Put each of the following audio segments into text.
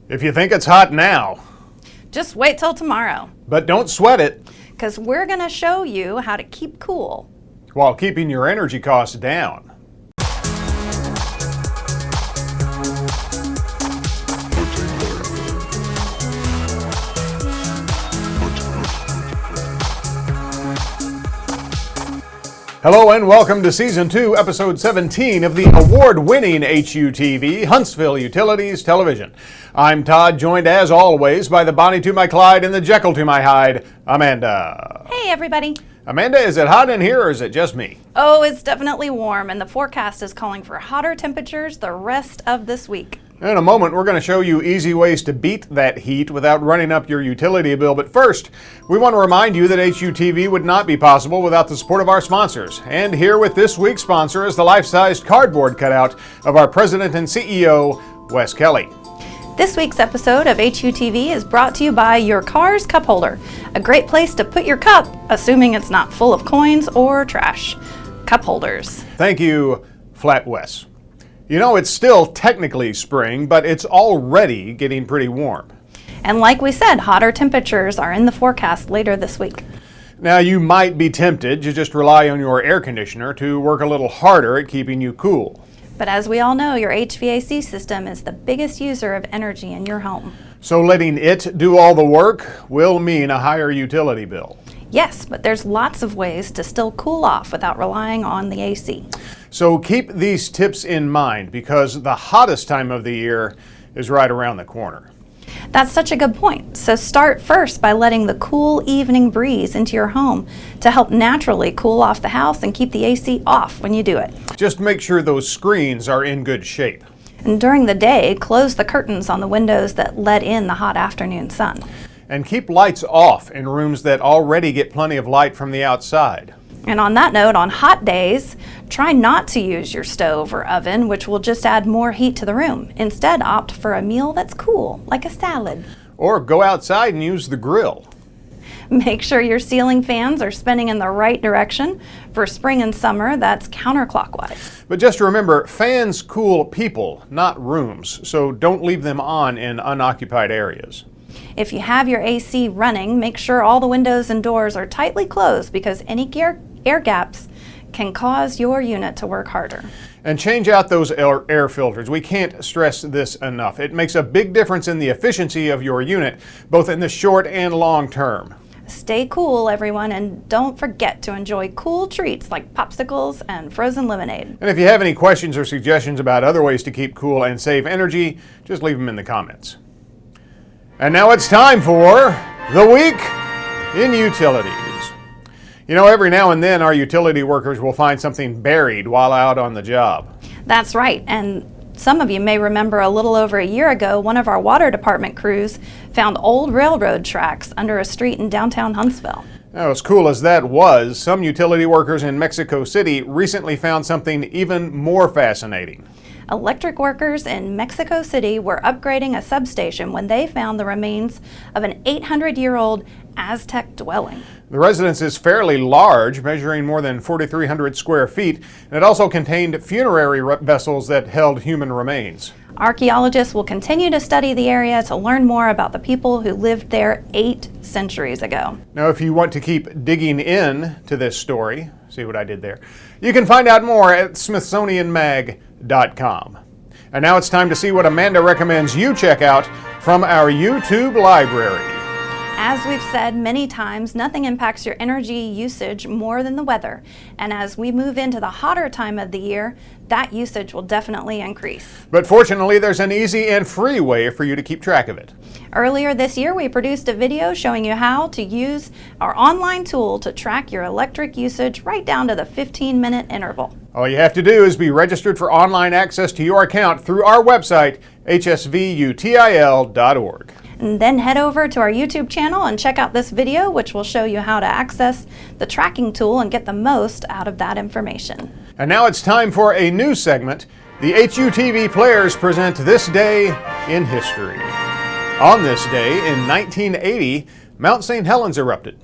If you think it's hot now, just wait till tomorrow, but don't sweat it, because we're going to show you how to keep cool while keeping your energy costs down. Hello and welcome to Season 2, Episode 17 of the award-winning HUTV, Huntsville Utilities Television. I'm Todd, joined as always by the Bonnie to my Clyde and the Jekyll to my Hyde, Amanda. Hey everybody. Amanda, is it hot in here or is it just me? Oh, it's definitely warm, and the forecast is calling for hotter temperatures the rest of this week. In a moment, we're going to show you easy ways to beat that heat without running up your utility bill. But first, we want to remind you that HUTV would not be possible without the support of our sponsors. And here with this week's sponsor is the life-sized cardboard cutout of our president and CEO, Wes Kelly. This week's episode of HUTV is brought to you by your car's cup holder, a great place to put your cup, assuming it's not full of coins or trash. Cup holders. Thank you, Flat Wes. You know, it's still technically spring, but it's already getting pretty warm. And like we said, hotter temperatures are in the forecast later this week. Now, you might be tempted to just rely on your air conditioner to work a little harder at keeping you cool. But as we all know, your HVAC system is the biggest user of energy in your home. So letting it do all the work will mean a higher utility bill. Yes, but there's lots of ways to still cool off without relying on the AC. So keep these tips in mind because the hottest time of the year is right around the corner. That's such a good point. So start first by letting the cool evening breeze into your home to help naturally cool off the house and keep the AC off when you do it. Just make sure those screens are in good shape. And during the day, close the curtains on the windows that let in the hot afternoon sun. And keep lights off in rooms that already get plenty of light from the outside. And on that note, on hot days, try not to use your stove or oven, which will just add more heat to the room. Instead, opt for a meal that's cool, like a salad. Or go outside and use the grill. Make sure your ceiling fans are spinning in the right direction. For spring and summer, that's counterclockwise. But just remember, fans cool people, not rooms, so don't leave them on in unoccupied areas. If you have your AC running, make sure all the windows and doors are tightly closed because any air gaps can cause your unit to work harder. And change out those air filters. We can't stress this enough. It makes a big difference in the efficiency of your unit, both in the short and long term. Stay cool, everyone, and don't forget to enjoy cool treats like popsicles and frozen lemonade. And if you have any questions or suggestions about other ways to keep cool and save energy, just leave them in the comments. And now it's time for The Week in Utilities. You know, every now and then our utility workers will find something buried while out on the job. That's right, and some of you may remember a little over a year ago, one of our water department crews found old railroad tracks under a street in downtown Huntsville. Now, as cool as that was, some utility workers in Mexico City recently found something even more fascinating. Electric workers in Mexico City were upgrading a substation when they found the remains of an 800-year-old Aztec dwelling. The residence is fairly large, measuring more than 4,300 square feet, and it also contained funerary vessels that held human remains. Archaeologists will continue to study the area to learn more about the people who lived there 8 centuries ago. Now, if you want to keep digging in to this story, see what I did there, you can find out more at smithsonianmag.com. And now it's time to see what Amanda recommends you check out from our YouTube library. As we've said many times, nothing impacts your energy usage more than the weather. And as we move into the hotter time of the year, that usage will definitely increase. But fortunately, there's an easy and free way for you to keep track of it. Earlier this year, we produced a video showing you how to use our online tool to track your electric usage right down to the 15-minute interval. All you have to do is be registered for online access to your account through our website, hsvutil.org. And then head over to our YouTube channel and check out this video, which will show you how to access the tracking tool and get the most out of that information. And now it's time for a new segment. The HUTV players present This Day in History. On this day in 1980, Mount St. Helens erupted.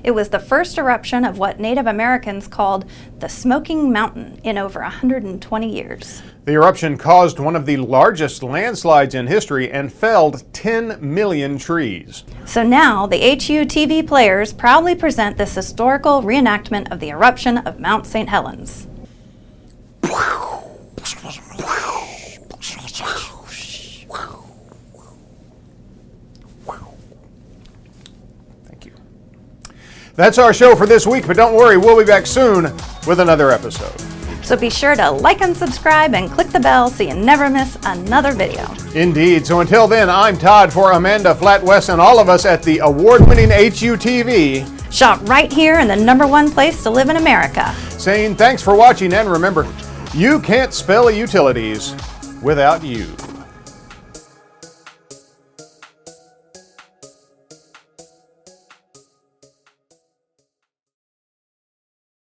It was the first eruption of what Native Americans called the Smoking Mountain in over 120 years. The eruption caused one of the largest landslides in history and felled 10 million trees. So now the HUTV players proudly present this historical reenactment of the eruption of Mount St. Helens. Thank you. That's our show for this week, but don't worry, we'll be back soon with another episode. So be sure to like and subscribe and click the bell so you never miss another video. Indeed. So until then, I'm Todd for Amanda, Flatwest, and all of us at the award-winning HUTV. Shop right here in the #1 place to live in America. Saying thanks for watching, and remember, you can't spell utilities without you.